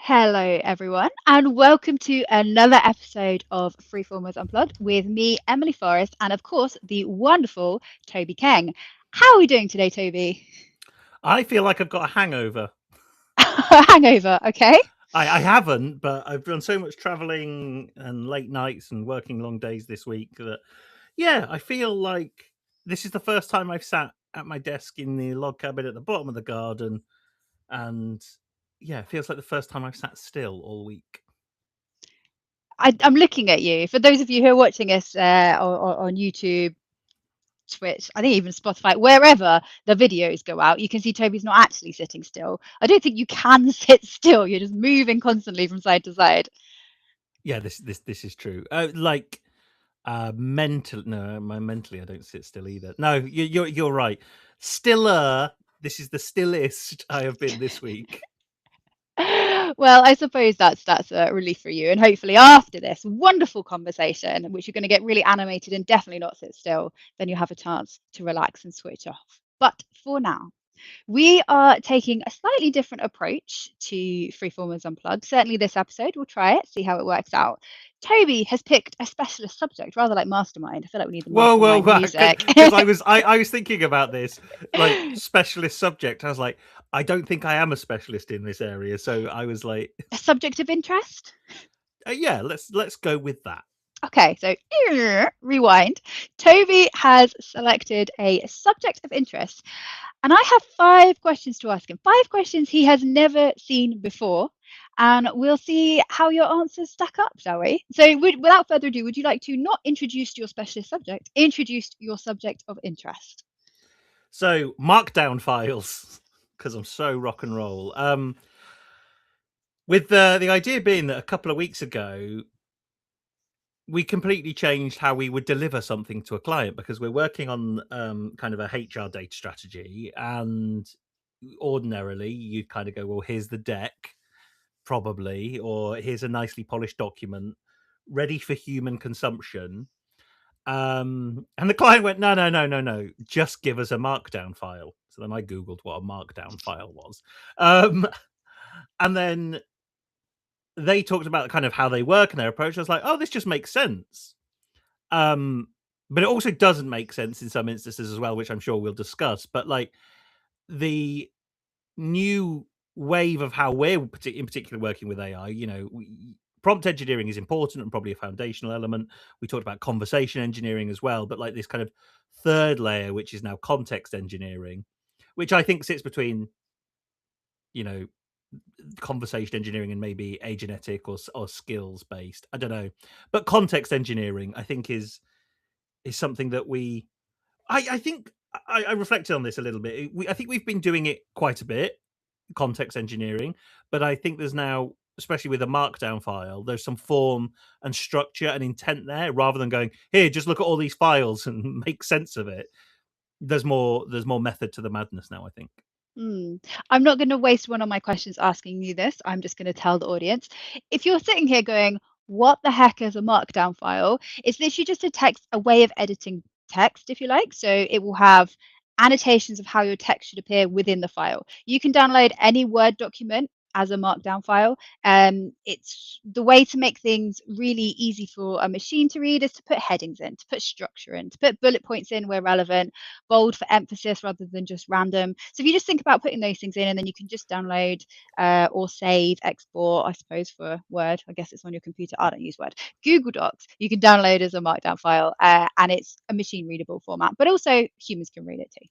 Hello, everyone, and welcome to another episode of Freeformers Unplugged with me, Emily Forrest, and of course, the wonderful Toby Keng. How are we doing today, Toby? I feel like I've got a hangover. Hangover, okay? I haven't, but I've done so much traveling and late nights and working long days this week that, yeah, I feel like this is the first time I've sat at my desk in the log cabin at the bottom of the garden. And yeah, it feels like the first time I've sat still all week. I'm looking at you. For those of you who are watching us on YouTube, Twitch, I think even Spotify, wherever the videos go out, you can see Toby's not actually sitting still. I don't think you can sit still. You're just moving constantly from side to side. Yeah, this is true. Mentally I don't sit still either. No, you're right. Stiller. This is the stillest I have been this week. Well, I suppose that's a relief for you. And hopefully, after this wonderful conversation, which you're going to get really animated and definitely not sit still, then you'll have a chance to relax and switch off. But for now, we are taking a slightly different approach to Freeformers Unplugged. Certainly, this episode, we'll try it, see how it works out. Toby has picked a specialist subject, rather like Mastermind. I feel like we need the Whoa, Mastermind music. because I was thinking about this like specialist subject. I was like, I don't think I am a specialist in this area, so I was like, A subject of interest? yeah, let's go with that. Okay, so rewind. Toby has selected a subject of interest, and I have 5 questions to ask him. 5 questions he has never seen before, and we'll see how your answers stack up, shall we? So, without further ado, would you like to not introduce your specialist subject, introduce your subject of interest? So Markdown files, because I'm so rock and roll. With the idea being that a couple of weeks ago we completely changed how we would deliver something to a client because we're working on kind of a HR data strategy, and ordinarily you'd kind of go, well, here's the deck, probably, or here's a nicely polished document ready for human consumption. And the client went, no, just give us a Markdown file. So then I Googled what a Markdown file was. And then they talked about kind of how they work and their approach. I was like, oh, this just makes sense. But it also doesn't make sense in some instances as well, which I'm sure we'll discuss. But like the new wave of how we're in particular working with AI, prompt engineering is important and probably a foundational element. We talked about conversation engineering as well, but like this kind of third layer, which is now context engineering, which I think sits between, you know, conversation engineering and maybe agenetic or skills based. I don't know, but context engineering, I think, is something that I think I reflected on this a little bit. I think we've been doing it quite a bit, context engineering, but I think there's now, especially with a Markdown file, there's some form and structure and intent there, rather than going, here, just look at all these files and make sense of it. There's more method to the madness now, I think. Hmm. I'm not going to waste one of my questions asking you this. I'm just going to tell the audience. If you're sitting here going, what the heck is a Markdown file? It's literally just a way of editing text, if you like. So it will have annotations of how your text should appear within the file. You can download any Word document as a Markdown file. It's the way to make things really easy for a machine to read is to put headings in, to put structure in, to put bullet points in where relevant, bold for emphasis rather than just random. So if you just think about putting those things in, and then you can just download or save, export, I suppose, for Word. I guess it's on your computer. I don't use Word. Google Docs, you can download as a Markdown file, and it's a machine readable format, but also humans can read it too.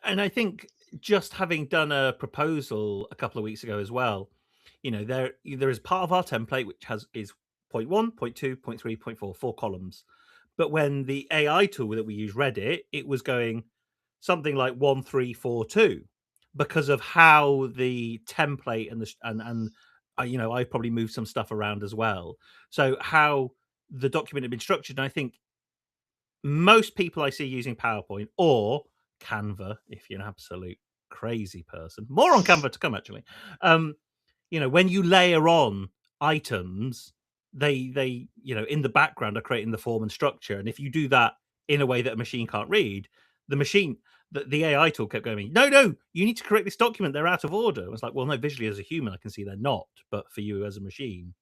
And I think just having done a proposal a couple of weeks ago as well, there is part of our template which is point one, point two, point three, point four, 4 columns. But when the AI tool that we use read it, it was going something like 1, 3, 4, 2, because of how the template and I probably moved some stuff around as well. So how the document had been structured, and I think most people I see using PowerPoint or Canva, if you're an absolute crazy person, more on Canva to come actually. When you layer on items, they in the background are creating the form and structure, and if you do that in a way that a machine can't read, the machine the AI tool kept going, no, you need to correct this document. They're out of order. I was like, well, no, visually as a human, I can see they're not, but for you as a machine,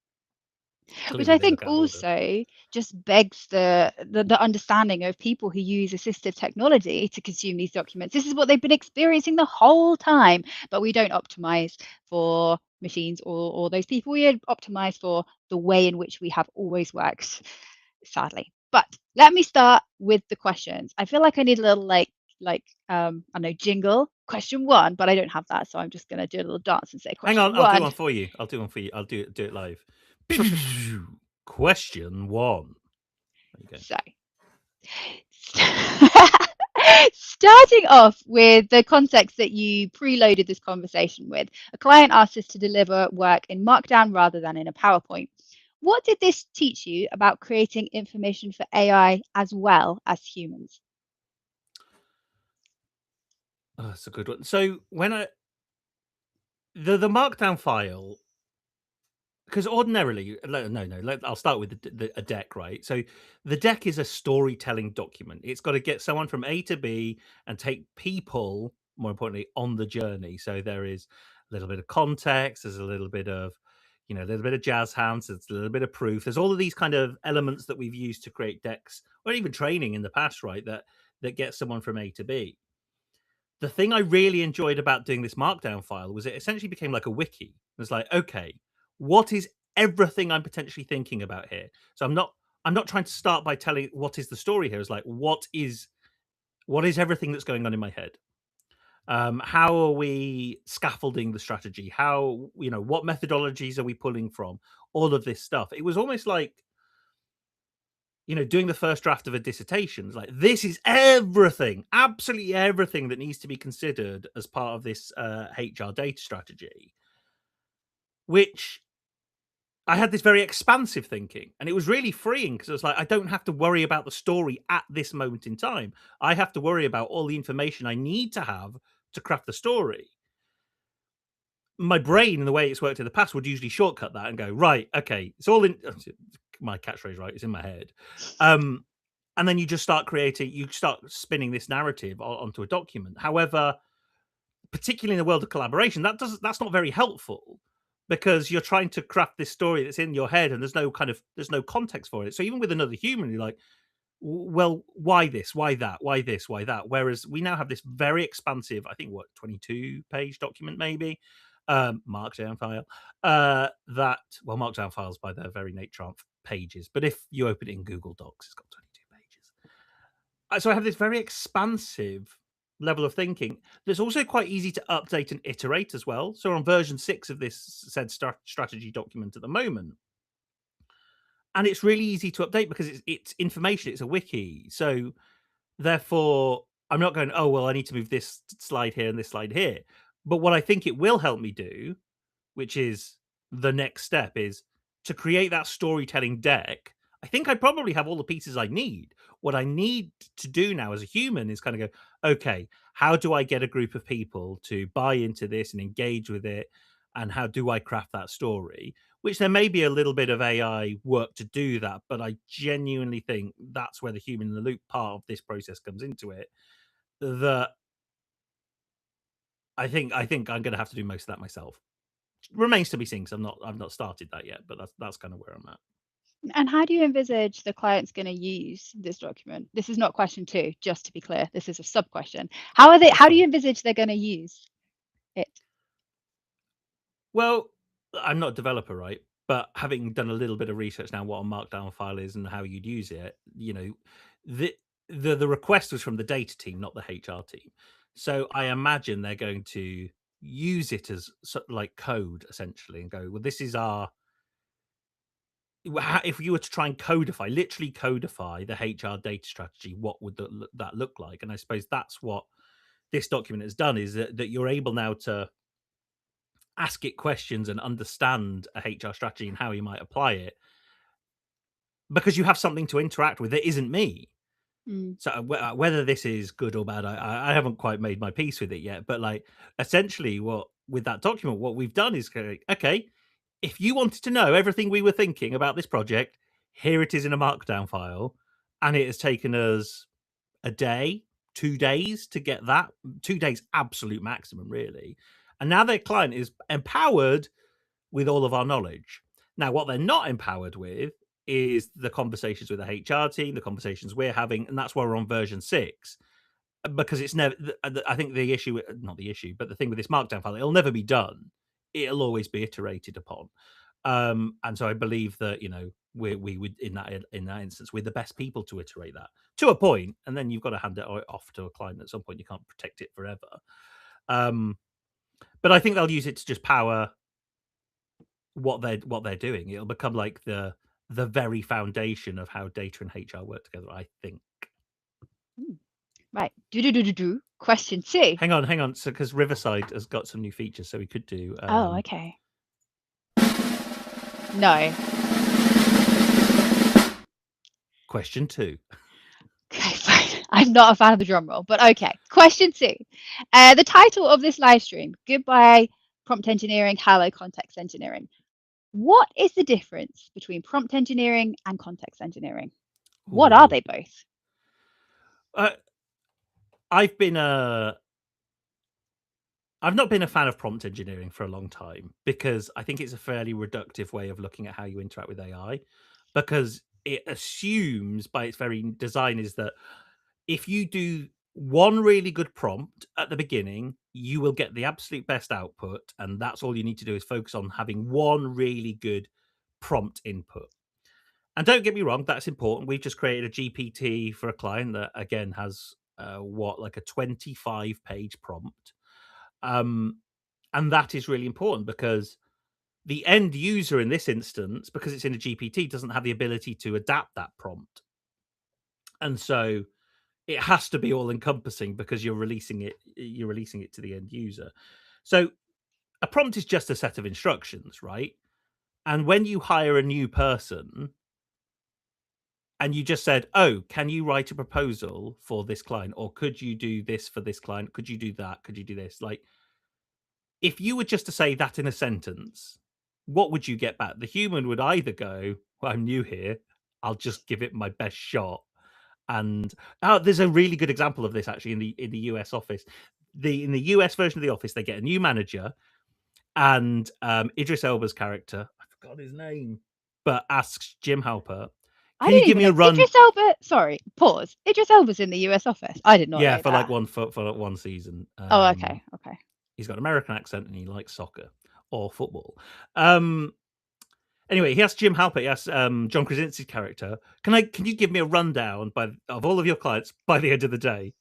Which clearly I they think look out of order. also just begs the understanding of people who use assistive technology to consume these documents. This is what they've been experiencing the whole time, but we don't optimize for machines or those people. We optimize for the way in which we have always worked, sadly. But let me start with the questions. I feel like I need a little I know, jingle. Question one, but I don't have that, so I'm just gonna do a little dance and say Hang question on, I'll do one. one for you. I'll do it live. Question one. There you go. So starting off with the context that you preloaded this conversation with, a client asked us to deliver work in Markdown rather than in a PowerPoint. What did this teach you about creating information for AI as well as humans? Oh, that's a good one. So when the Markdown file, because ordinarily, I'll start with a deck, right? So the deck is a storytelling document. It's got to get someone from A to B and take people, more importantly, on the journey. So there is a little bit of context, there's a little bit of, a little bit of jazz hands, there's a little bit of proof. There's all of these kind of elements that we've used to create decks, or even training in the past, right? That gets someone from A to B. The thing I really enjoyed about doing this Markdown file was it essentially became like a wiki. It was like, okay, what is everything I'm potentially thinking about here? So I'm not trying to start by telling what is the story here. It's like what is everything that's going on in my head? How are we scaffolding the strategy? How, what methodologies are we pulling from? All of this stuff. It was almost like, doing the first draft of a dissertation. It's like, this is everything, absolutely everything that needs to be considered as part of this HR data strategy, which I had this very expansive thinking, and it was really freeing because it was like, I don't have to worry about the story at this moment in time. I have to worry about all the information I need to have to craft the story. My brain, and the way it's worked in the past, would usually shortcut that and go, right, okay, it's all in my catchphrase, right? It's in my head. And then you just start spinning this narrative onto a document. However, particularly in the world of collaboration, that's not very helpful because you're trying to craft this story that's in your head and there's no context for it. So even with another human, you're like, well, why this? Why that? Why this? Why that? Whereas we now have this very expansive, I think, 22-page document, maybe, Markdown file. Markdown files by their very nature aren't pages, but if you open it in Google Docs, it's got 22 pages. So I have this very expansive level of thinking that's also quite easy to update and iterate as well. So on version 6 of this said strategy document at the moment, and it's really easy to update because it's information, it's a wiki. So therefore, I'm not going, oh, well, I need to move this slide here and this slide here. But what I think it will help me do, which is the next step, is to create that storytelling deck. I think I probably have all the pieces I need. What I need to do now as a human is kind of go, okay, how do I get a group of people to buy into this and engage with it? And how do I craft that story? Which there may be a little bit of AI work to do that, but I genuinely think that's where the human in the loop part of this process comes into it. That I think I'm going to have to do most of that myself. Remains to be seen because I've not started that yet, but that's kind of where I'm at. And how do you envisage the client's going to use this document? This is not question two, just to be clear. This is a sub question. How do you envisage they're going to use it? Well, I'm not a developer, right? But having done a little bit of research now, what a Markdown file is and how you'd use it, the request was from the data team, not the HR team. So I imagine they're going to use it as like code essentially, and go, well, this is our. If you were to try and literally codify the HR data strategy, what would that look like? And I suppose that's what this document has done, is that you're able now to ask it questions and understand a HR strategy and how you might apply it, because you have something to interact with that isn't me. Mm. So whether this is good or bad, I haven't quite made my peace with it yet. But like, essentially, with that document, what we've done is go, okay, if you wanted to know everything we were thinking about this project, here it is in a Markdown file, and it has taken us a day 2 days to get that. 2 days absolute maximum, really. And now their client is empowered with all of our knowledge. Now, what they're not empowered with is the conversations with the HR team, the conversations we're having, and that's why we're on version 6. Because it's never, I think the issue, not the issue, but the thing with this Markdown file, it'll never be done. It'll always be iterated upon. And so I believe that, we would in that instance, we're the best people to iterate that to a point, and then you've got to hand it off to a client at some point. You can't protect it forever. But I think they'll use it to just power what they're doing. It'll become like the very foundation of how data and HR work together, I think. Right. Question 2. Hang on. So, because Riverside has got some new features, so we could do. Oh, okay. No. Question 2. Okay, fine. I'm not a fan of the drum roll, but okay. Question 2. The title of this live stream: Goodbye Prompt Engineering, Hello Context Engineering. What is the difference between prompt engineering and context engineering? What are they both? I've not been a fan of prompt engineering for a long time because I think it's a fairly reductive way of looking at how you interact with AI, because it assumes by its very design is that if you do one really good prompt at the beginning, you will get the absolute best output, and that's all you need to do is focus on having one really good prompt input. And don't get me wrong, that's important. We've just created a GPT for a client that, again, has like a 25-page prompt. And that is really important because the end user in this instance, because it's in a GPT, doesn't have the ability to adapt that prompt. And so it has to be all encompassing because you're releasing it to the end user. So a prompt is just a set of instructions, right? And when you hire a new person and you just said, oh, can you write a proposal for this client? Or could you do this for this client? Could you do that? Could you do this? Like, if you were just to say that in a sentence, what would you get back? The human would either go, well, I'm new here, I'll just give it my best shot. And there's a really good example of this actually in the US office. In the US version of the office, they get a new manager, and Idris Elba's character, I forgot his name, but asks Jim Halpert, can you give me a run? Idris Elba, sorry, pause. Idris Elba's in the US office. I did not know for that. like one season. Okay. He's got an American accent and he likes soccer or football. Anyway, he asked Jim Halpert, he asked John Krasinski's character, can you give me a rundown of all of your clients by the end of the day?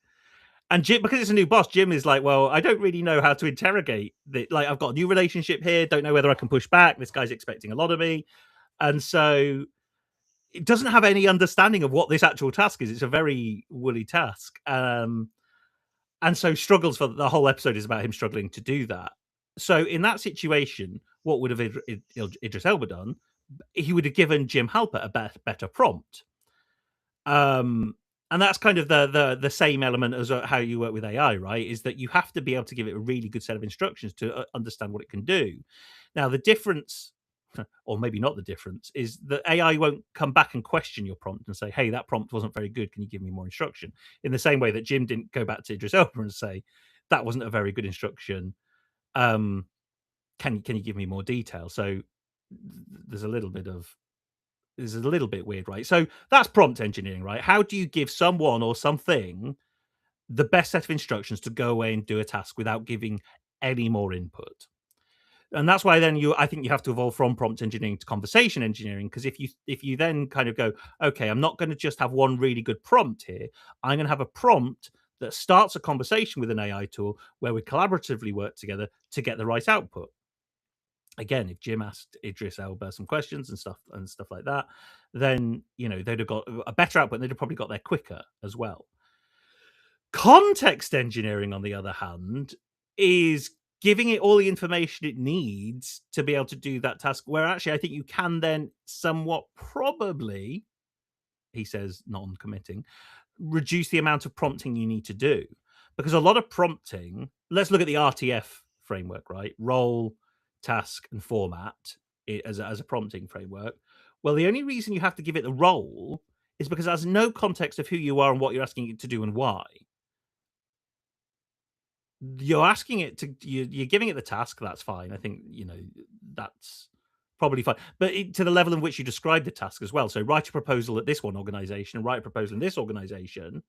And Jim, because it's a new boss, Jim is like, well, I don't really know how to interrogate. Like, I've got a new relationship here, don't know whether I can push back. This guy's expecting a lot of me. And so it doesn't have any understanding of what this actual task is. It's a very woolly task. And so struggles for the whole episode is about him struggling to do that. So in that situation, what would have Idris Elba done? He would have given Jim Halpert a better prompt. And that's kind of the same element as how you work with AI, right? Is that you have to be able to give it a really good set of instructions to understand what it can do. Now, the difference, or maybe not the difference, is that AI won't come back and question your prompt and say, hey, that prompt wasn't very good. Can you give me more instruction? In the same way that Jim didn't go back to Idris Elba and say, that wasn't a very good instruction. Can you give me more detail? So there's a little bit weird, right? So that's prompt engineering, right? How do you give someone or something the best set of instructions to go away and do a task without giving any more input? And that's why then I think you have to evolve from prompt engineering to conversation engineering, because if you then kind of go, okay, I'm not going to just have one really good prompt here. I'm going to have a prompt that starts a conversation with an AI tool where we collaboratively work together to get the right output. Again, if Jim asked Idris Elba some questions and stuff like that, then they'd have got a better output. And they'd have probably got there quicker as well. Context engineering, on the other hand, is giving it all the information it needs to be able to do that task. Where actually, I think you can then somewhat probably, he says, non-committing, reduce the amount of prompting you need to do, because a lot of prompting. Let's look at the RTF framework, right? Role, task, and format as a prompting framework. Well, the only reason you have to give it the role is because it has no context of who you are and what you're asking it to do and why. you're asking it to, you're giving it the task. That's fine. I think, that's probably fine. But to the level in which you describe the task as well. So write a proposal at this one organization and write a proposal in this organization.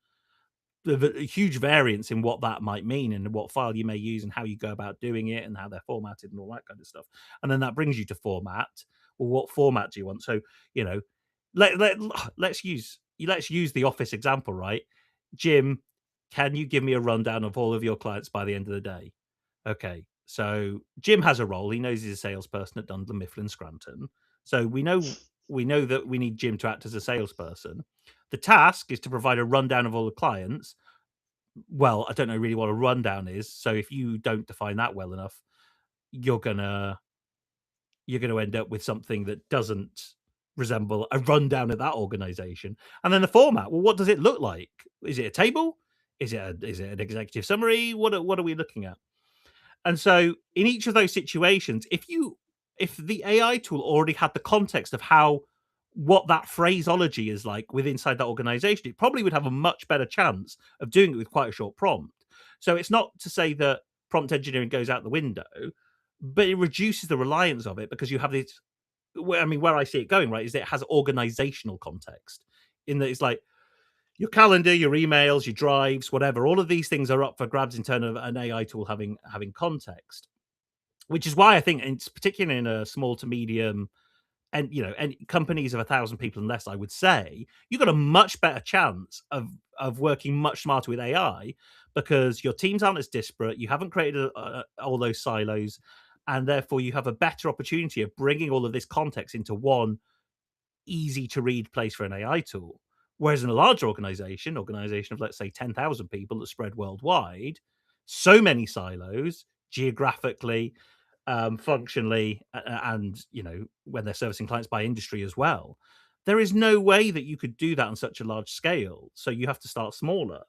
A huge variance in what that might mean and what file you may use and how you go about doing it and how they're formatted and all that kind of stuff. And then that brings you to format. Well, what format do you want? So, you know, let's use the office example, right? Jim, can you give me a rundown of all of your clients by the end of the day? Okay, so Jim has a role. He knows he's a salesperson at Dunlop Mifflin Scranton. So we know that we need Jim to act as a salesperson. The task is to provide a rundown of all the clients. Well, I don't know really what a rundown is. So if you don't define that well enough, you're gonna end up with something that doesn't resemble a rundown of that organization. And then the format. Well, what does it look like? Is it a table? Is it an executive summary? What are we looking at? And so in each of those situations, if the AI tool already had the context of what that phraseology is like inside that organization, it probably would have a much better chance of doing it with quite a short prompt. So it's not to say that prompt engineering goes out the window, but it reduces the reliance of it because you have this. I mean, where I see it going, right, is that it has organizational context in that it's like your calendar, your emails, your drives, whatever. All of these things are up for grabs in terms of an AI tool having context, which is why I think, it's particularly in a small to medium and and companies of 1,000 people and less, I would say you've got a much better chance of working much smarter with AI because your teams aren't as disparate. You haven't created all those silos, and therefore you have a better opportunity of bringing all of this context into one easy to read place for an AI tool. Whereas in a large organization of, let's say, 10,000 people that spread worldwide, so many silos geographically, functionally, and when they're servicing clients by industry as well, there is no way that you could do that on such a large scale. So you have to start smaller.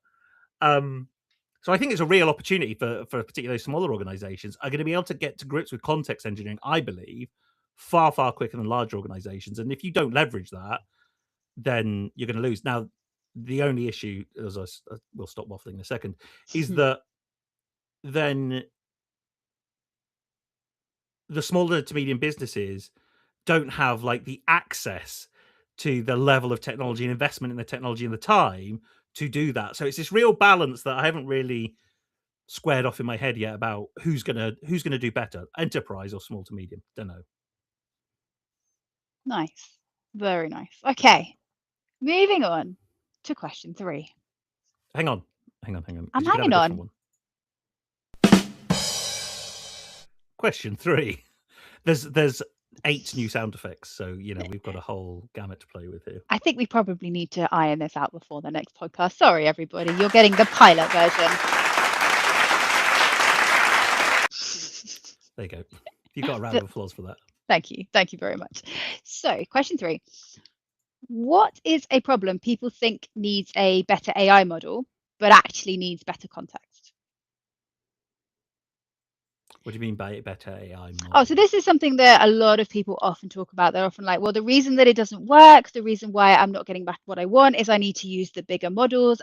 So I think it's a real opportunity for particularly smaller organizations are going to be able to get to grips with context engineering, I believe, far, far quicker than larger organizations. And if you don't leverage that, then you're going to lose. Now, the only issue, as we'll stop waffling in a second, is that then the smaller to medium businesses don't have like the access to the level of technology and investment in the technology and the time to do that. So it's this real balance that I haven't really squared off in my head yet about who's gonna do better, enterprise or small to medium. Don't know. Nice. Very nice. Okay. Moving on to question 3. Hang on. I'm Because you could have a hanging different on. one. Question 3. There's 8 new sound effects, so we've got a whole gamut to play with here. I think we probably need to iron this out before the next podcast. Sorry, everybody. You're getting the pilot version. There you go. You got a round of applause for that. Thank you. Thank you very much. So, question 3. What is a problem people think needs a better AI model, but actually needs better context? What do you mean by better AI model? Oh, so this is something that a lot of people often talk about. They're often like, well, the reason that it doesn't work, the reason why I'm not getting back what I want is I need to use the bigger models.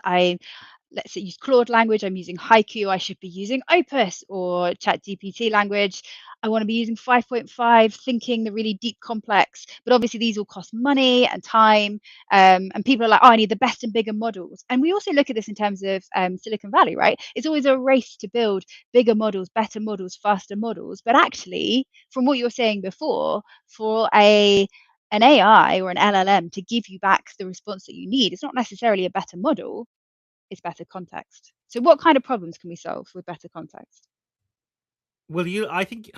Let's say use Claude language, I'm using Haiku, I should be using Opus or ChatGPT language. I want to be using 5.5, thinking the really deep, complex. But obviously, these all cost money and time. And people are like, oh, I need the best and bigger models. And we also look at this in terms of Silicon Valley, right? It's always a race to build bigger models, better models, faster models. But actually, from what you were saying before, for an AI or an LLM to give you back the response that you need, it's not necessarily a better model. It's better context. So what kind of problems can we solve with better context? Well, I think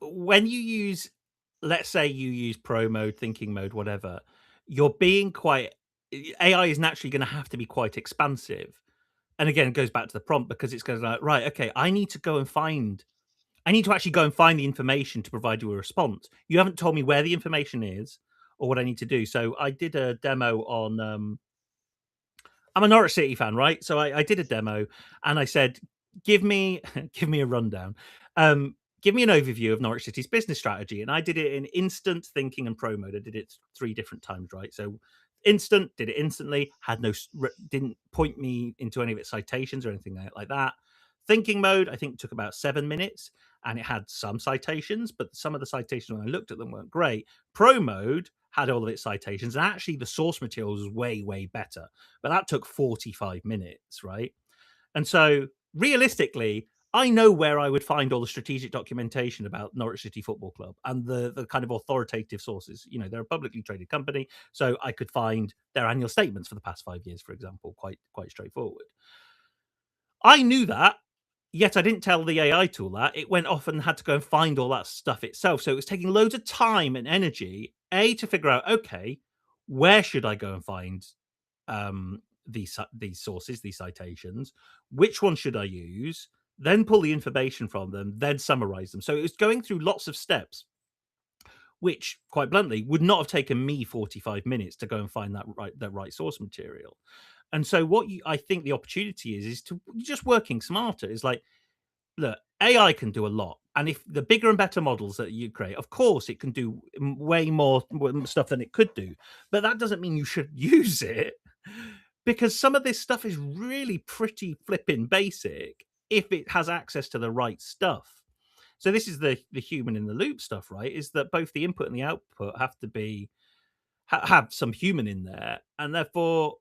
when you use, let's say you use pro mode, thinking mode, whatever, you're being quite, AI is naturally going to have to be quite expansive. And again, it goes back to the prompt because it's going to like, right, okay, I need to actually go and find the information to provide you a response. You haven't told me where the information is or what I need to do. So I did a demo on, I'm a Norwich City fan, right? So I did a demo and I said, give me a rundown. Give me an overview of Norwich City's business strategy. And I did it in instant thinking and pro mode. I did it 3 different times, right? So instant, did it instantly, had no, didn't point me into any of its citations or anything like that. Thinking mode, I think, took about 7 minutes, and it had some citations, but some of the citations when I looked at them weren't great. Pro mode had all of its citations, and actually the source material was way, way better, but that took 45 minutes, right? And so realistically, I know where I would find all the strategic documentation about Norwich City Football Club and the kind of authoritative sources. You know, they're a publicly traded company, so I could find their annual statements for the past 5 years, for example, quite straightforward. I knew that, yet I didn't tell the AI tool that. It went off and had to go and find all that stuff itself. So it was taking loads of time and energy, to figure out, okay, where should I go and find these sources, these citations? Which one should I use? Then pull the information from them, then summarize them. So it was going through lots of steps, which, quite bluntly, would not have taken me 45 minutes to go and find that right source material. And so I think the opportunity is to just working smarter. Is like, look, AI can do a lot. And if the bigger and better models that you create, of course, it can do way more stuff than it could do. But that doesn't mean you should use it, because some of this stuff is really pretty flipping basic if it has access to the right stuff. So this is the human in the loop stuff, right? Is that both the input and the output have to be have some human in there, and therefore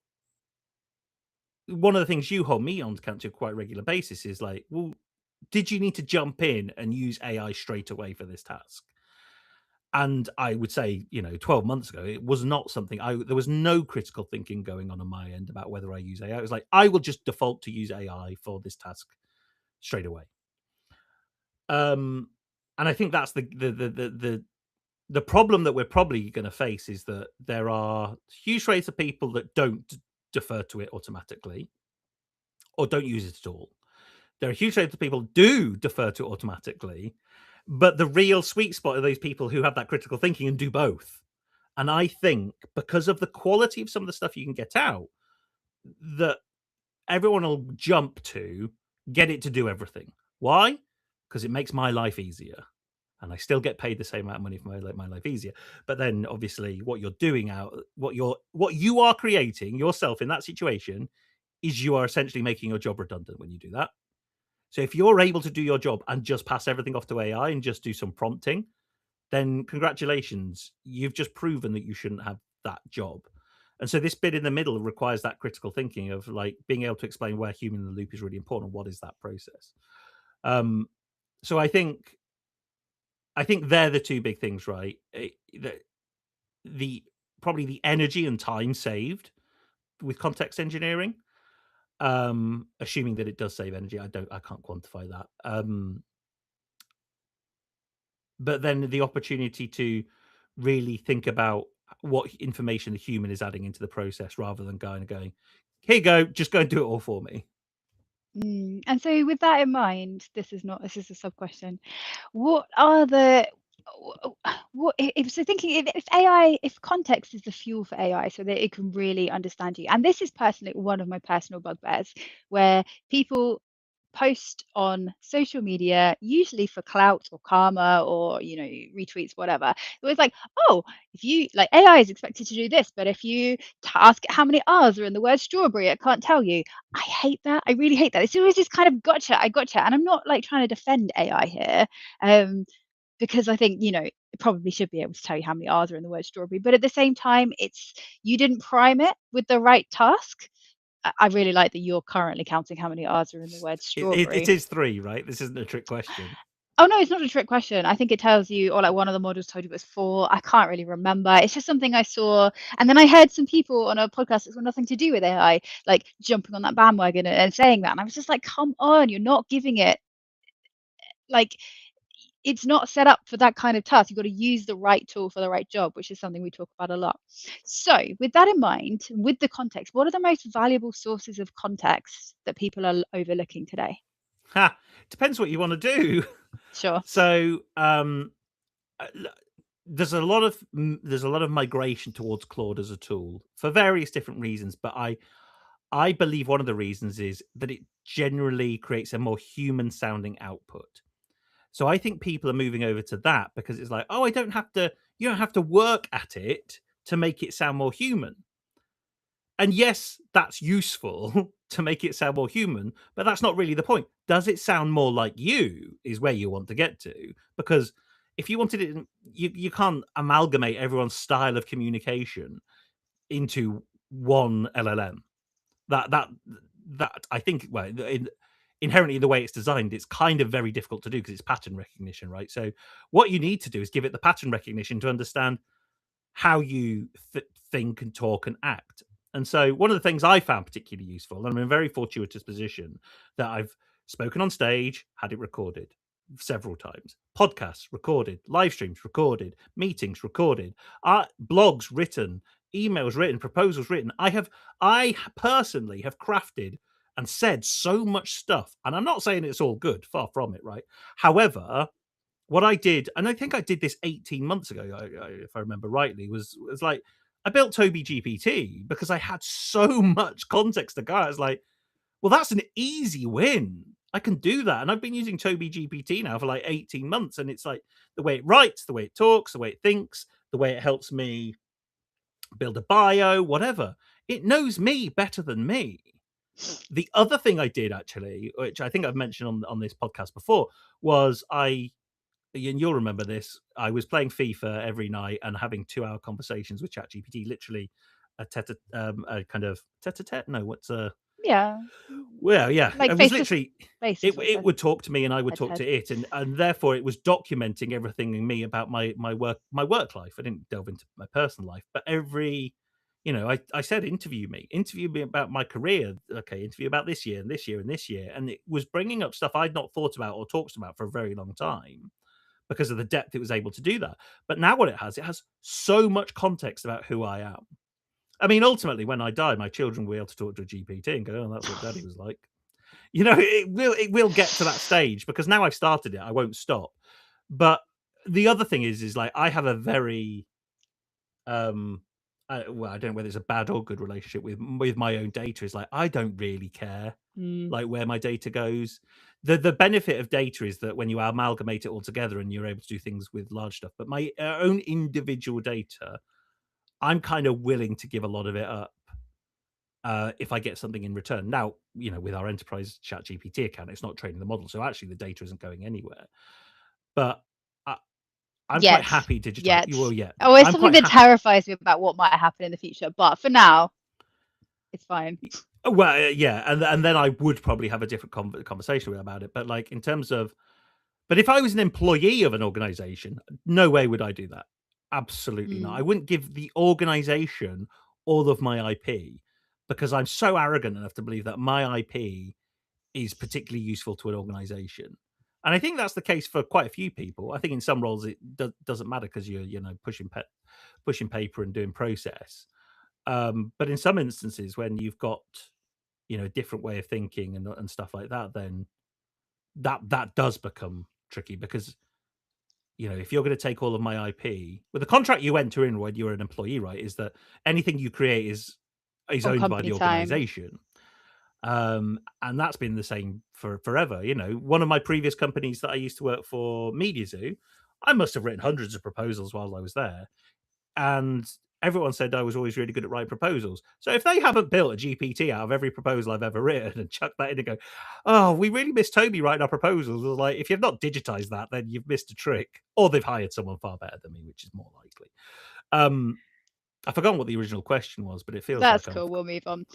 one of the things you hold me on to count to a quite regular basis is like, well, did you need to jump in and use AI straight away for this task? And I would say, 12 months ago, it was not something there was no critical thinking going on my end about whether I use AI. It was like, I will just default to use AI for this task straight away. And I think that's the problem that we're probably going to face, is that there are huge rates of people that don't defer to it automatically or don't use it at all. There are huge rates of people do defer to it automatically, but the real sweet spot are those people who have that critical thinking and do both. And I think because of the quality of some of the stuff you can get out, that everyone will jump to get it to do everything. Why? Because it makes my life easier. And I still get paid the same amount of money for my life easier. But then obviously what you're doing what you are creating yourself in that situation is you are essentially making your job redundant when you do that. So if you're able to do your job and just pass everything off to AI and just do some prompting, then congratulations, you've just proven that you shouldn't have that job. And so this bit in the middle requires that critical thinking of like being able to explain where human in the loop is really important. What is that process? So I think they're the two big things, right? The probably the energy and time saved with context engineering, assuming that it does save energy. I can't quantify that. But then the opportunity to really think about what information the human is adding into the process, rather than going, here you go, just go and do it all for me. And so with that in mind, this is a sub question. What are the what if so thinking if AI, if context is the fuel for AI so that it can really understand you, and this is personally one of my personal bugbears, where people post on social media, usually for clout or karma or retweets, whatever. It was like, oh, if you like, AI is expected to do this, but if you ask it how many R's are in the word strawberry, it can't tell you. I hate that. I really hate that. It's always this kind of gotcha. I gotcha, and I'm not like trying to defend AI here. Because I think, it probably should be able to tell you how many R's are in the word strawberry. But at the same time, you didn't prime it with the right task. I really like that you're currently counting how many R's are in the word strawberry. It is 3, right? This isn't a trick question. Oh no, it's not a trick question. I think it tells you, or like one of the models told you it was 4. I can't really remember. It's just something I saw, and then I heard some people on a podcast that's got nothing to do with AI, like jumping on that bandwagon and saying that, and I was just like, come on, you're not giving it like it's not set up for that kind of task. You've got to use the right tool for the right job, which is something we talk about a lot. So, with that in mind, with the context, what are the most valuable sources of context that people are overlooking today? Depends what you want to do. Sure. So, there's a lot of migration towards Claude as a tool for various different reasons, but I believe one of the reasons is that it generally creates a more human sounding output. So I think people are moving over to that because it's like, oh, you don't have to work at it to make it sound more human. And yes, that's useful to make it sound more human, but that's not really the point. Does it sound more like you is where you want to get to? Because if you wanted it, you can't amalgamate everyone's style of communication into one LLM. That I think, well, inherently the way it's designed, it's kind of very difficult to do because it's pattern recognition, right? So what you need to do is give it the pattern recognition to understand how you think and talk and act. And so one of the things I found particularly useful, and I'm in a very fortuitous position that I've spoken on stage, had it recorded several times, podcasts recorded, live streams recorded, meetings recorded, blogs written, emails written, proposals written. I personally have crafted and said so much stuff, and I'm not saying it's all good, far from it, right? However, what I did, and I think I did this 18 months ago, if I remember rightly, was like I built Toby GPT because I had so much context to go. I was like, well, that's an easy win. I can do that. And I've been using Toby GPT now for like 18 months. And it's like the way it writes, the way it talks, the way it thinks, the way it helps me build a bio, whatever. It knows me better than me. The other thing I did actually, which I think I've mentioned on this podcast before, was and you'll remember this, I was playing FIFA every night and having 2-hour conversations with ChatGPT, literally a kind of tete-a-tete. No, what's Yeah. well, yeah, Like it was face to literally face, it would talk to me and I would head to talk to head. it, and therefore it was documenting everything in me about my work life. I didn't delve into my personal life, but I said interview me about my career. Okay, interview about this year and this year and this year, and it was bringing up stuff I'd not thought about or talked about for a very long time because of the depth it was able to do that. But now what it has so much context about who I am. I mean, ultimately, when I die, my children will be able to talk to a GPT and go, "Oh, that's what Daddy was like." It will get to that stage because now I've started it, I won't stop. But the other thing is like I have a very well, I don't know whether it's a bad or good relationship with my own data. Is like I don't really care Mm. like where my data goes. The benefit of data is that when you amalgamate it all together and you're able to do things with large stuff. But my own individual data, I'm kind of willing to give a lot of it up if I get something in return. Now, with our enterprise chat GPT account, it's not training the model. So actually the data isn't going anywhere. But I'm quite Yet. happy to just Yet. yeah. Oh, it's I'm something quite that terrifies me about what might happen in the future. But for now, it's fine. well, yeah, and then I would probably have a different conversation about it. But like in terms of, but if I was an employee of an organization, no way would I do that. Absolutely not. I wouldn't give the organization all of my IP because I'm so arrogant enough to believe that my IP is particularly useful to an organization. And I think that's the case for quite a few people. I think in some roles it doesn't matter because you're pushing paper and doing process. But in some instances, when you've got a different way of thinking and stuff like that, then that does become tricky because if you're going to take all of my IP, with the contract you enter in when you're an employee, right, is that anything you create is On owned by the company time. organization. And that's been the same for forever. One of my previous companies that I used to work for, MediaZoo, I must have written hundreds of proposals while I was there, and everyone said I was always really good at writing proposals. So if they haven't built a GPT out of every proposal I've ever written and chucked that in and go, "Oh, we really miss Toby writing our proposals," I was like, if you've not digitized that, then you've missed a trick, or they've hired someone far better than me, which is more likely. I forgot what the original question was, but it feels That's like cool. We'll move on.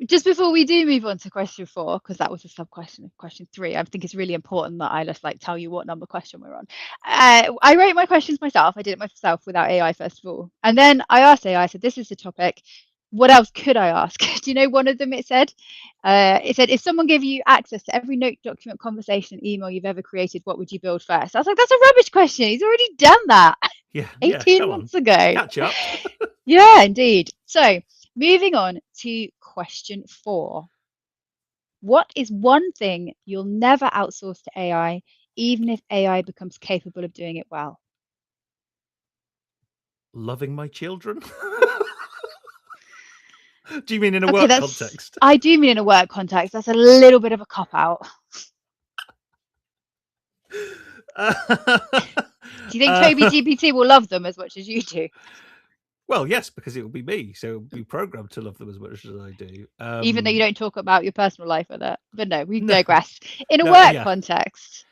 Just before we do move on to question 4, because that was a sub question of question 3, I think it's really important that I just tell you what number question we're on. I wrote my questions myself. I did it myself without AI first of all, and then I asked AI. I said, "This is the topic. What else could I ask?" Do you know one of them? It said, if someone gave you access to every note, document, conversation, email you've ever created, what would you build first? I was like, that's a rubbish question. He's already done that yeah, 18 come on, months ago. catch up. Yeah, indeed. So moving on to question 4. What is one thing you'll never outsource to AI, even if AI becomes capable of doing it well? Loving my children. Do you mean in a Okay, work context? I do mean in a work context. That's a little bit of a cop out. Do you think Toby GPT will love them as much as you do? Well, yes, because it will be me, so it'll be programmed to love them as much as I do. Even though you don't talk about your personal life with it. But no, we No, digress. In a no, work yeah. context,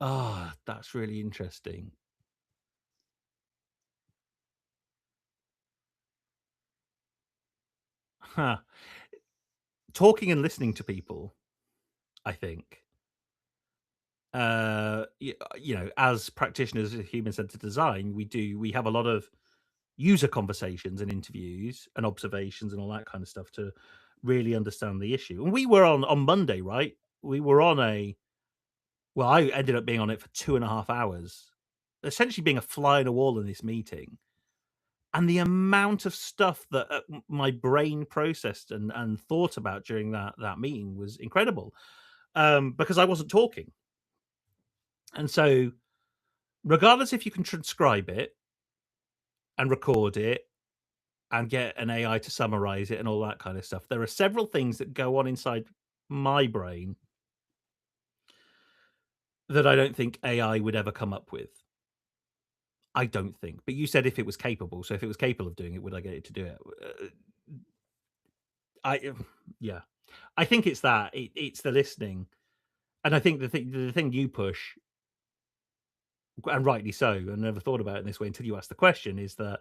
Ah, that's really interesting. Huh. Talking and listening to people, I think. As practitioners of human-centered design, we have a lot of user conversations and interviews and observations and all that kind of stuff to really understand the issue. And we were on Monday, right? We were on I ended up being on it for 2.5 hours, essentially being a fly on a wall in this meeting. And the amount of stuff that my brain processed and thought about during that meeting was incredible, because I wasn't talking. And so, regardless if you can transcribe it and record it and get an AI to summarize it and all that kind of stuff, there are several things that go on inside my brain that I don't think AI would ever come up with. I don't think. But you said if it was capable. So if it was capable of doing it, would I get it to do it? Yeah. I think it's that. It's the listening. And I think the thing you push, and rightly so, I never thought about it in this way until you asked the question, is that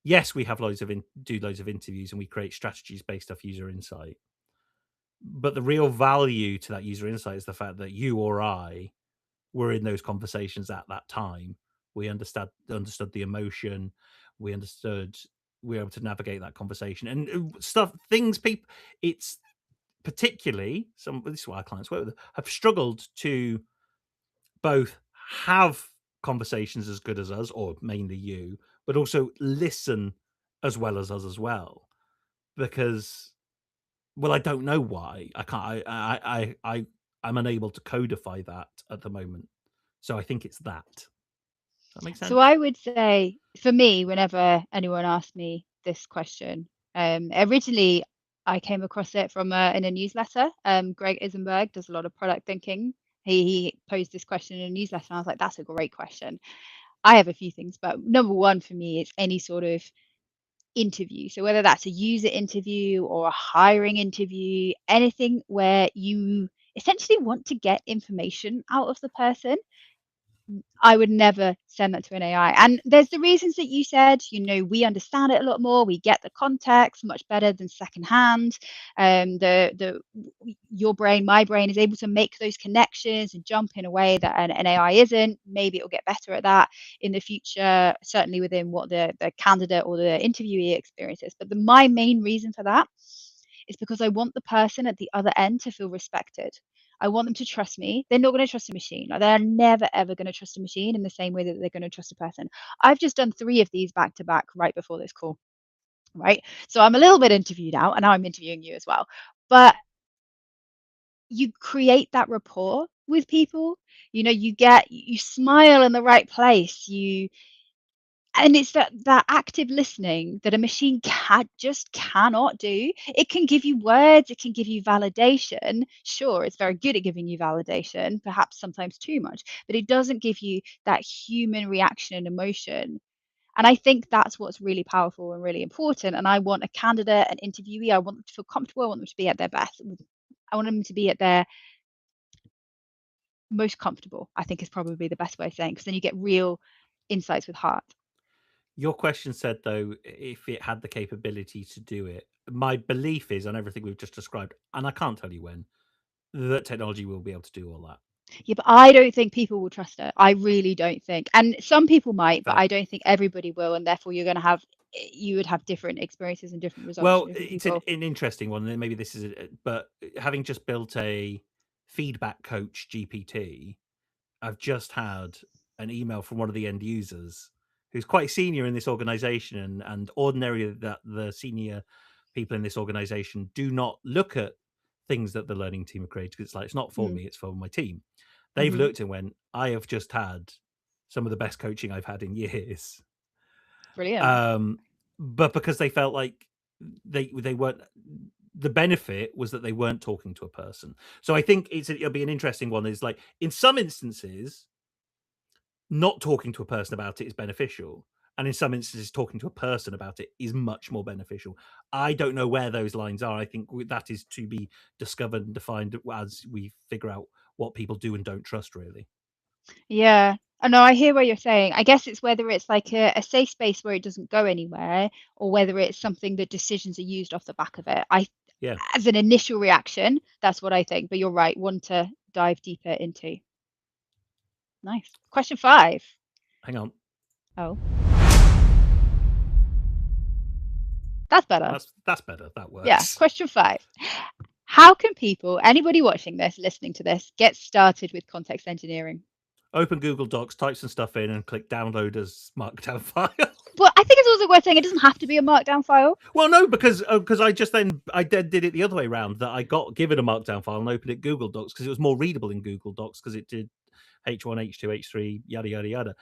yes, we have loads of interviews and we create strategies based off user insight. But the real value to that user insight is the fact that you or I were in those conversations at that time. We understood the emotion. We understood we were able to navigate that conversation and things people. It's particularly this is what our clients work with have struggled to both have conversations as good as us, or mainly you, but also listen as well as us as well. Because, well, I don't know why I can't. I'm unable to codify that at the moment. So I think it's that. Does that make so sense? I would say for me, whenever anyone asks me this question, originally I came across it from in a newsletter. Greg Isenberg does a lot of product thinking. He posed this question in a newsletter, and I was like, that's a great question. I have a few things, but number one for me is any sort of interview. So whether that's a user interview or a hiring interview, anything where you essentially want to get information out of the person, I would never send that to an AI. And there's the reasons that you said, we understand it a lot more. We get the context much better than secondhand. The your brain, my brain is able to make those connections and jump in a way that an AI isn't. Maybe it'll get better at that in the future, certainly within what the candidate or the interviewee experiences. But my main reason for that is because I want the person at the other end to feel respected. I want them to trust me. They're not going to trust a machine. Like, they're never, ever going to trust a machine in the same way that they're going to trust a person. I've just done 3 of these back to back right before this call, right? So I'm a little bit interviewed out, and now I'm interviewing you as well. But you create that rapport with people. You smile in the right place. And it's that active listening that a machine just cannot do. It can give you words, it can give you validation. Sure, it's very good at giving you validation, perhaps sometimes too much, but it doesn't give you that human reaction and emotion. And I think that's what's really powerful and really important. And I want a candidate, an interviewee, I want them to feel comfortable. I want them to be at their best. I want them to be at their most comfortable, I think is probably the best way of saying, because then you get real insights with heart. Your question said, though, if it had the capability to do it. My belief is on everything we've just described, and I can't tell you when, that technology will be able to do all that. Yeah, but I don't think people will trust it. I really don't think. And some people might, but Fair. I don't think everybody will. And therefore, you would have different experiences and different results for Well, different it's an people. interesting one, and maybe this is, but having just built a feedback coach GPT, I've just had an email from one of the end users who's quite senior in this organization, and ordinarily that the senior people in this organization do not look at things that the learning team have created, because it's like, it's not for Mm, me, it's for my team. They've hmm. looked and went, I have just had some of the best coaching I've had in years. Brilliant. Um, but because they felt like they weren't, the benefit was that they weren't talking to a person. So I think it'll be an interesting one. Is like, in some instances, not talking to a person about it is beneficial, and in some instances talking to a person about it is much more beneficial. I don't know where those lines are. I think that is to be discovered and defined as we figure out what people do and don't trust, really. Yeah. I know, I hear what you're saying. I guess it's whether it's like a safe space where it doesn't go anywhere, or whether it's something that decisions are used off the back of it. Yeah. As an initial reaction, that's what I think. But you're right, one to dive deeper into. Nice. Question 5. Hang on. Oh, that's better. That's better. That Yeah. works. Question 5. How can people, anybody watching this, listening to this, get started with context engineering? Open Google Docs, type some stuff in, and click download as Markdown file. Well, I think it's also worth saying it doesn't have to be a Markdown file. Well, no, because I did it the other way around. That I got given a Markdown file and opened it Google Docs because it was more readable in Google Docs because it did H1, H2, H3, yada yada yada.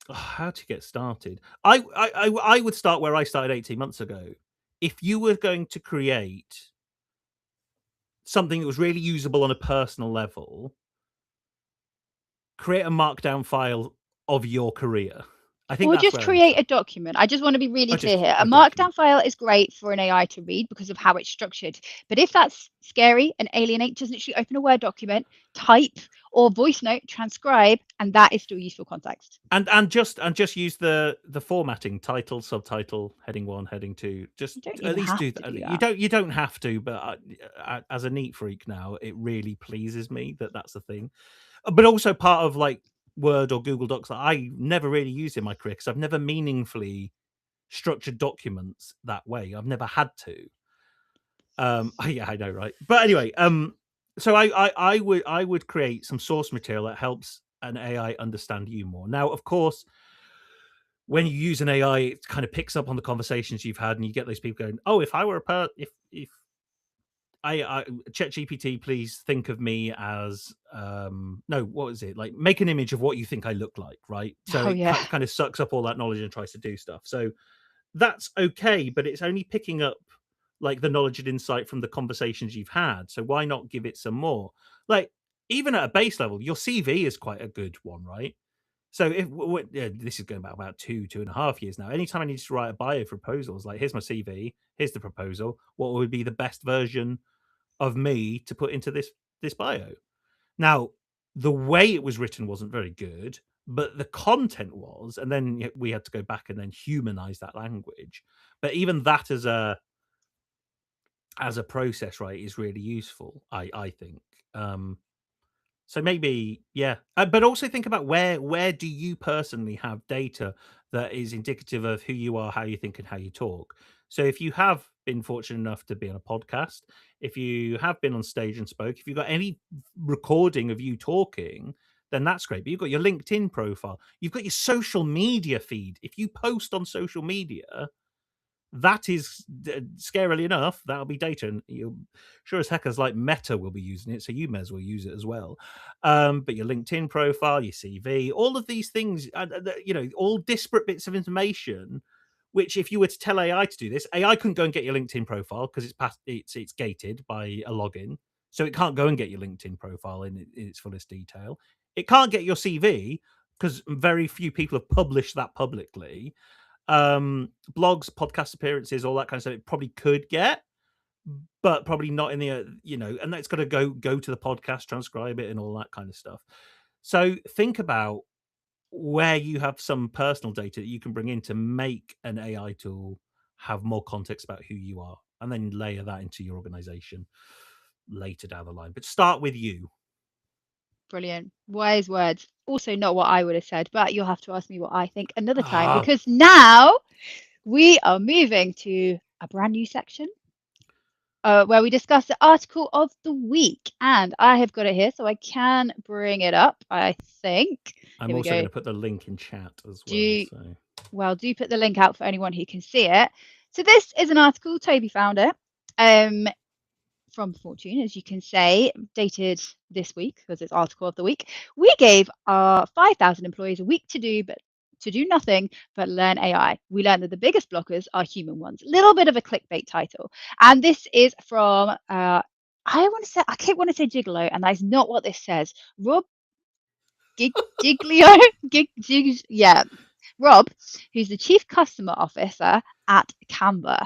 How to get started? I would start where I started 18 months ago. If you were going to create something that was really usable on a personal level, create a Markdown file of your career. I think Or that's just where I would create start. a document. I just want to be really clear Just here. A a Markdown document. file is great for an AI to read because of how it's structured. But if that's scary and alienate, just literally open a Word document, type or voice note, transcribe, and that is still useful context. And just use the formatting: title, subtitle, heading 1, heading 2. Just You don't at even least have do to that. do You don't have to, but as a neat freak now, it really pleases me that that's the thing. But also part of like Word or Google Docs that I never really used in my career because I've never meaningfully structured documents that way. I've never had to. Yeah, I know, right? But anyway, so I would create some source material that helps an AI understand you more. Now, of course, when you use an AI, it kind of picks up on the conversations you've had, and you get those people going, "Oh, if I were if I ChatGPT, please think of me as no, what was it like? Make an image of what you think I look like, right?" So Oh, it yeah. kind of sucks up all that knowledge and tries to do stuff. So that's okay, but it's only picking up like the knowledge and insight from the conversations you've had. So why not give it some more? Like even at a base level, your CV is quite a good one, right? So if yeah, this is going back about 2.5 years now. Anytime I need to write a bio for proposals, like here's my CV, here's the proposal. What would be the best version of me to put into this bio? Now, the way it was written wasn't very good, but the content was, and then we had to go back and then humanize that language. But even that as a process, right, is really useful. I think. So maybe, yeah, but also think about where do you personally have data that is indicative of who you are, how you think, and how you talk. So if you have been fortunate enough to be on a podcast, if you have been on stage and spoke, if you've got any recording of you talking, then that's great. But you've got your LinkedIn profile, you've got your social media feed. If you post on social media, that is scarily enough, that'll be data, and you sure as heck as like Meta will be using it, so you may as well use it as well. But your LinkedIn profile, your CV, all of these things, all disparate bits of information. Which, if you were to tell AI to do this, AI couldn't go and get your LinkedIn profile because it's gated by a login, so it can't go and get your LinkedIn profile in its fullest detail. It can't get your CV because very few people have published that publicly. Blogs, podcast appearances, all that kind of stuff, it probably could get, but probably not in the and that's got to go to the podcast, transcribe it, and all that kind of stuff. So think about where you have some personal data that you can bring in to make an AI tool have more context about who you are, and then layer that into your organization later down the line. But start with you. Brilliant. Wise words. Also, not what I would have said, but you'll have to ask me what I think another time Ah, because now we are moving to a brand new section where we discuss the article of the week. And I have got it here, so I can bring it up, I think. I'm Here we also going go. to put the link in chat as well. Do So do put the link out for anyone who can see it. So this is an article, Toby found it, from Fortune, as you can say, dated this week because it's article of the week. We gave our 5,000 employees a week to do nothing but learn AI. We learned that the biggest blockers are human ones. Little bit of a clickbait title, and this is from I keep want to say Gigolo, and that's not what this says. Rob Giglio, yeah. Rob, who's the Chief Customer Officer at Canva.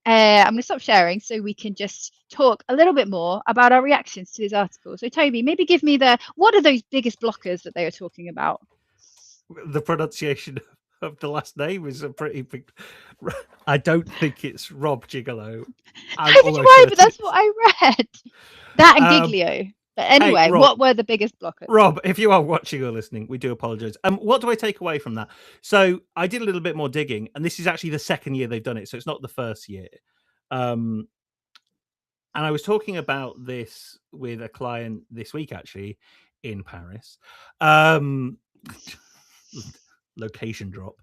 I'm going to stop sharing so we can just talk a little bit more about our reactions to his article. So, Toby, maybe give me what are those biggest blockers that they are talking about? The pronunciation of the last name is a pretty big. I don't think it's Rob Gigolo. I'm Neither do almost I, but certain that's what it's. I read. That and Um, Giglio. But hey, anyway, Rob. what were the biggest blockers? Rob, if you are watching or listening, we do apologise. What do I take away from that? So I did a little bit more digging, and this is actually the second year they've done it, so it's not the first year. Um, and I was talking about this with a client this week, actually, in Paris. Location drop.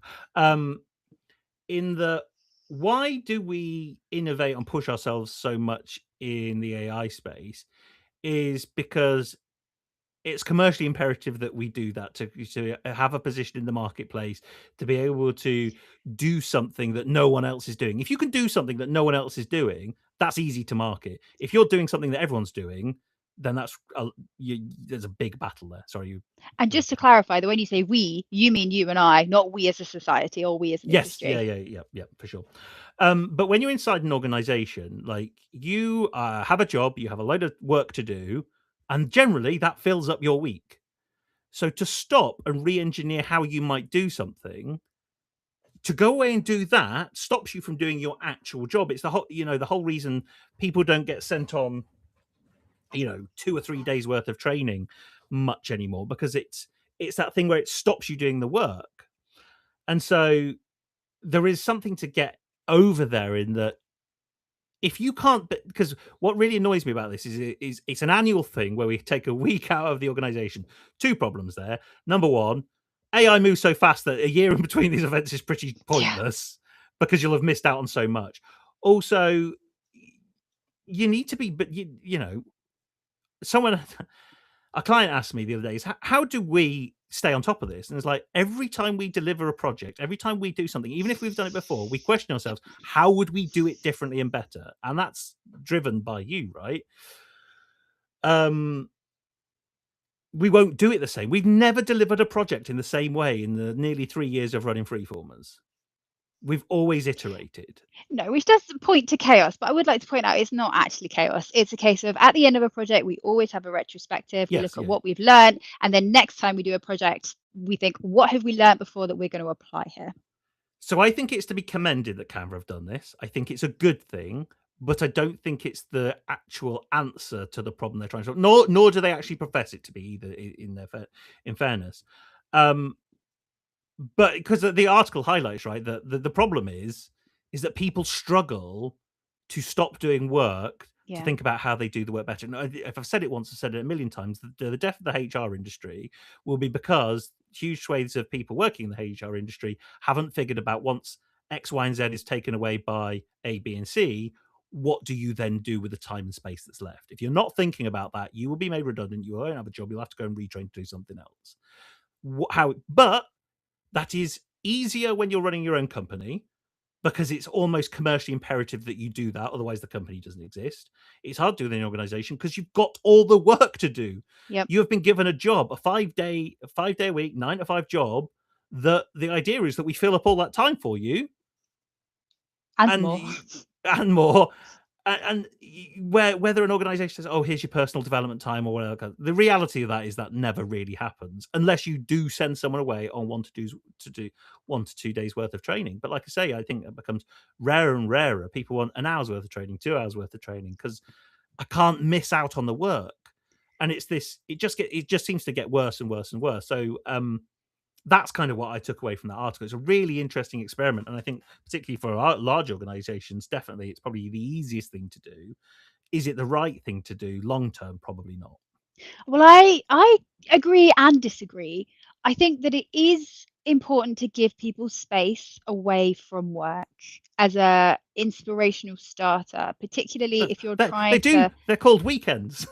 In the why do we innovate and push ourselves so much in the AI space? Is because it's commercially imperative that we do that to have a position in the marketplace, to be able to do something that no one else is doing. If you can do something that no one else is doing, that's easy to market. If you're doing something that everyone's doing, then there's a big battle there. Sorry, you And were just to saying. clarify, the when you say we, you mean you and I, not we as a society or we as an Yes, industry. yeah, for sure. But when you're inside an organization, like you have a job, you have a load of work to do, and generally that fills up your week. So to stop and re-engineer how you might do something, to go away and do that stops you from doing your actual job. It's the whole reason people don't get sent on, 2 or 3 days worth of training much anymore, because it's that thing where it stops you doing the work. And so there is something to get over there in that if you can't, because what really annoys me about this is it's an annual thing where we take a week out of the organization. Two problems there. Number one, AI moves so fast that a year in between these events is pretty Yeah. pointless because you'll have missed out on so much. Also, you need to be, but someone, a client asked me the other day, is how do we stay on top of this? And it's like every time we deliver a project, every time we do something, even if we've done it before, we question ourselves, how would we do it differently and better? And that's driven by you, right? Um, we won't do it the same. We've never delivered a project in the same way in the nearly 3 years of running Freeformers. We've always iterated. No, which does point to chaos, but I would like to point out it's not actually chaos. It's a case of at the end of a project, we always have a retrospective. We Yes, look at yeah. what we've learned, and then next time we do a project, we think, what have we learned before that we're going to apply here? So I think it's to be commended that Canva have done this. I think it's a good thing, but I don't think it's the actual answer to the problem they're trying to solve. Nor do they actually profess it to be either. In fairness, um, but because the article highlights right that the problem is that people struggle to stop doing work to Yeah. think about how they do the work better. And if I've said it once, I've said it a million times. The death of the HR industry will be because huge swathes of people working in the HR industry haven't figured about once X, Y, and Z is taken away by A, B, and C. What do you then do with the time and space that's left? If you're not thinking about that, you will be made redundant. You won't have a job. You'll have to go and retrain to do something else. But that is easier when you're running your own company because it's almost commercially imperative that you do that. Otherwise, the company doesn't exist. It's hard to do in an organization because you've got all the work to do. Yep. You have been given a job, a 5 day a week, 9 to 5 job. That the idea is that we fill up all that time for you And and more. and more. And whether an organization says, "Oh, here's your personal development time" or whatever, the reality of that is that never really happens unless you do send someone away on 1 to 2 days worth of training. But like I say, I think it becomes rarer and rarer. People want an hour's worth of training, 2 hours worth of training, because I can't miss out on the work. And it's this. It just seems to get worse and worse and worse. So that's kind of what I took away from that article. It's a really interesting experiment, and I think particularly for large organizations, definitely it's probably the easiest thing to do. Is it the right thing to do long term? Probably not. Well, I agree and disagree. I think that it is important to give people space away from work as a inspirational starter, particularly if you're They trying do. to. They're called weekends.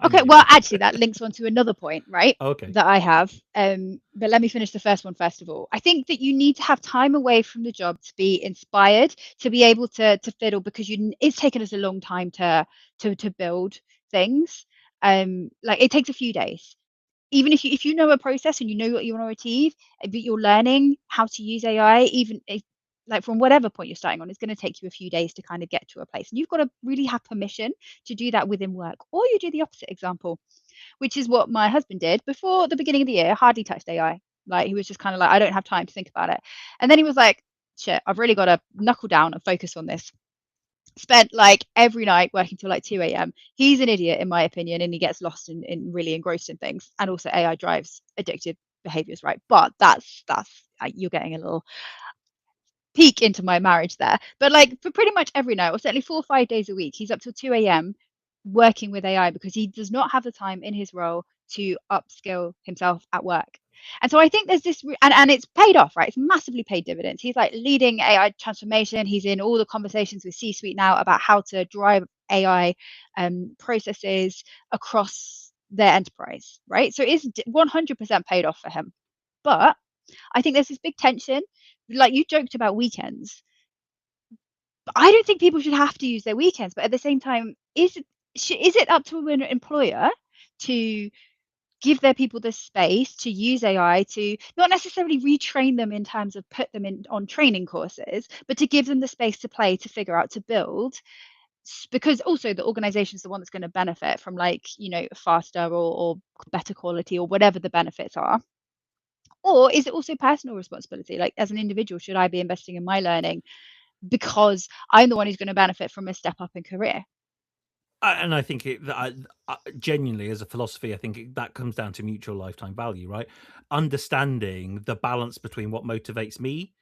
I'm Okay, only well, joking. actually, that links on to another point, right? Okay. That I have. But let me finish the first one first of all. I think that you need to have time away from the job to be inspired, to be able to fiddle, because it's taken us a long time to build things. Like it takes a few days. even if you know a process and you know what you want to achieve, but you're learning how to use AI, even if, like from whatever point you're starting on, it's going to take you a few days to kind of get to a place. And you've got to really have permission to do that within work. Or you do the opposite example, which is what my husband did before the beginning of the year, hardly touched AI. Like he was just kind of like, I don't have time to think about it. And then he was like, shit, I've really got to knuckle down and focus on this. Spent like every night working till like 2 a.m. He's an idiot in my opinion, and he gets lost in really engrossed in things. And also AI drives addictive behaviors, right? But that's you're getting a little peek into my marriage there. But like for pretty much every night, or certainly 4 or 5 days a week, he's up till 2 a.m. working with AI because he does not have the time in his role to upskill himself at work. And so I think there's this, and it's paid off, right? It's massively paid dividends. He's like leading AI transformation. He's in all the conversations with C-suite now about how to drive AI processes across their enterprise, right? So it's 100% paid off for him. But I think there's this big tension. Like you joked about weekends. I don't think people should have to use their weekends, but at the same time, is it up to an employer to give their people the space to use AI to not necessarily retrain them in terms of put them in on training courses, but to give them the space to play, to figure out, to build, because also the organization is the one that's going to benefit from like, faster or better quality or whatever the benefits are. Or is it also personal responsibility? Like as an individual, should I be investing in my learning because I'm the one who's going to benefit from a step up in career? And I think genuinely, as a philosophy, I think that comes down to mutual lifetime value, right? Understanding the balance between what motivates me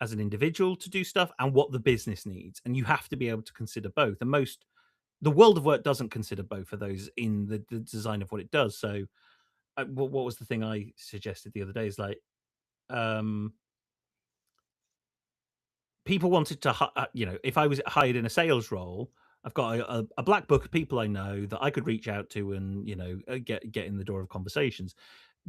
as an individual to do stuff and what the business needs. And you have to be able to consider both. And the world of work doesn't consider both of those in the design of what it does. So, what was the thing I suggested the other day? Is like, people wanted to, if I was hired in a sales role, I've got a black book of people I know that I could reach out to and get in the door of conversations.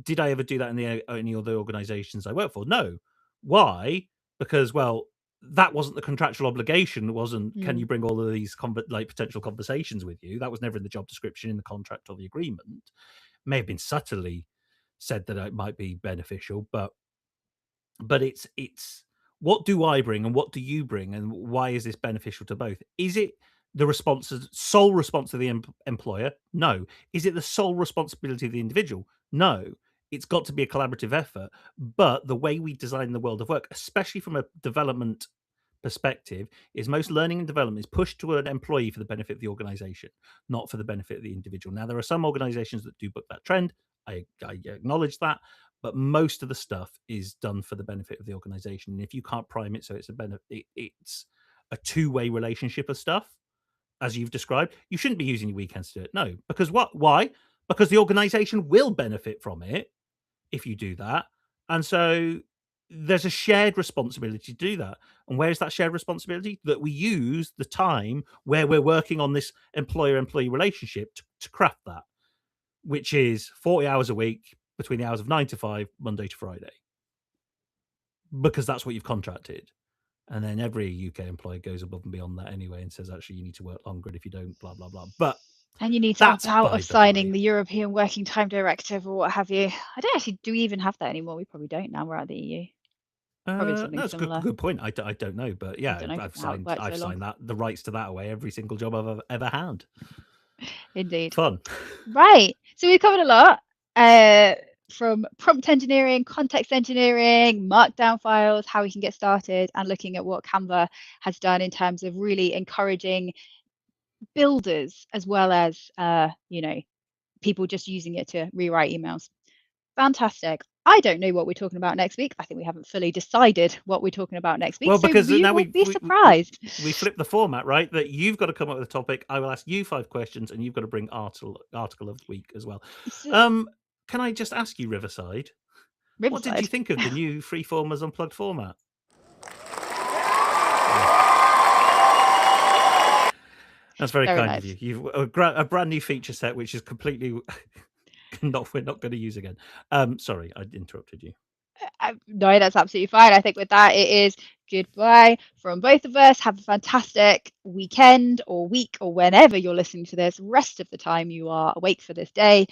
Did I ever do that in any other organizations I work for? No. Why? Because that wasn't the contractual obligation. It wasn't, can you bring all of these potential conversations with you? That was never in the job description, in the contract or the agreement. May have been subtly said that it might be beneficial, but it's what do I bring and what do you bring, and why is this beneficial to both? Is it the sole response of the employer? No. Is it the sole responsibility of the individual? No. It's got to be a collaborative effort. But the way we design the world of work, especially from a development perspective, is most learning and development is pushed to an employee for the benefit of the organization, not for the benefit of the individual. Now, there are some organizations that do book that trend. I acknowledge that. But most of the stuff is done for the benefit of the organization. And if you can't prime it so it's a benefit, it's a two-way relationship of stuff, as you've described, you shouldn't be using your weekends to do it. No, because why? Because the organization will benefit from it if you do that. And so there's a shared responsibility to do that. And where is that shared responsibility? That we use the time where we're working on this employer-employee relationship to craft that, which is 40 hours a week between the hours of 9 to 5, Monday to Friday, because that's what you've contracted. And then every UK employer goes above and beyond that anyway and says, actually, you need to work longer. If you don't, blah, blah, blah. But and you need to opt out of signing the European Working Time Directive or what have you. I don't actually, do we even have that anymore? We probably don't now. We're out of the EU. Probably something similar. Good point. I don't know, but yeah, I've signed that, the rights to that away every single job I've ever had. Indeed. Fun. Right. So we've covered a lot. From prompt engineering, context engineering, markdown files, how we can get started, and looking at what Canva has done in terms of really encouraging builders as well as people just using it to rewrite emails. Fantastic. I don't know what we're talking about next week. I think we haven't fully decided what we're talking about next week. Well, because so now will be surprised. We flip the format, right? That you've got to come up with a topic. I will ask you 5 questions, and you've got to bring article of the week as well. Can I just ask you, Riverside? What did you think of the new Freeformers unplugged format? That's very kind of you. You've a brand new feature set, which is completely we're not going to use again. Sorry, I interrupted you. No, that's absolutely fine. I think with that, it is goodbye from both of us. Have a fantastic weekend or week or whenever you're listening to this. Rest of the time you are awake for this day.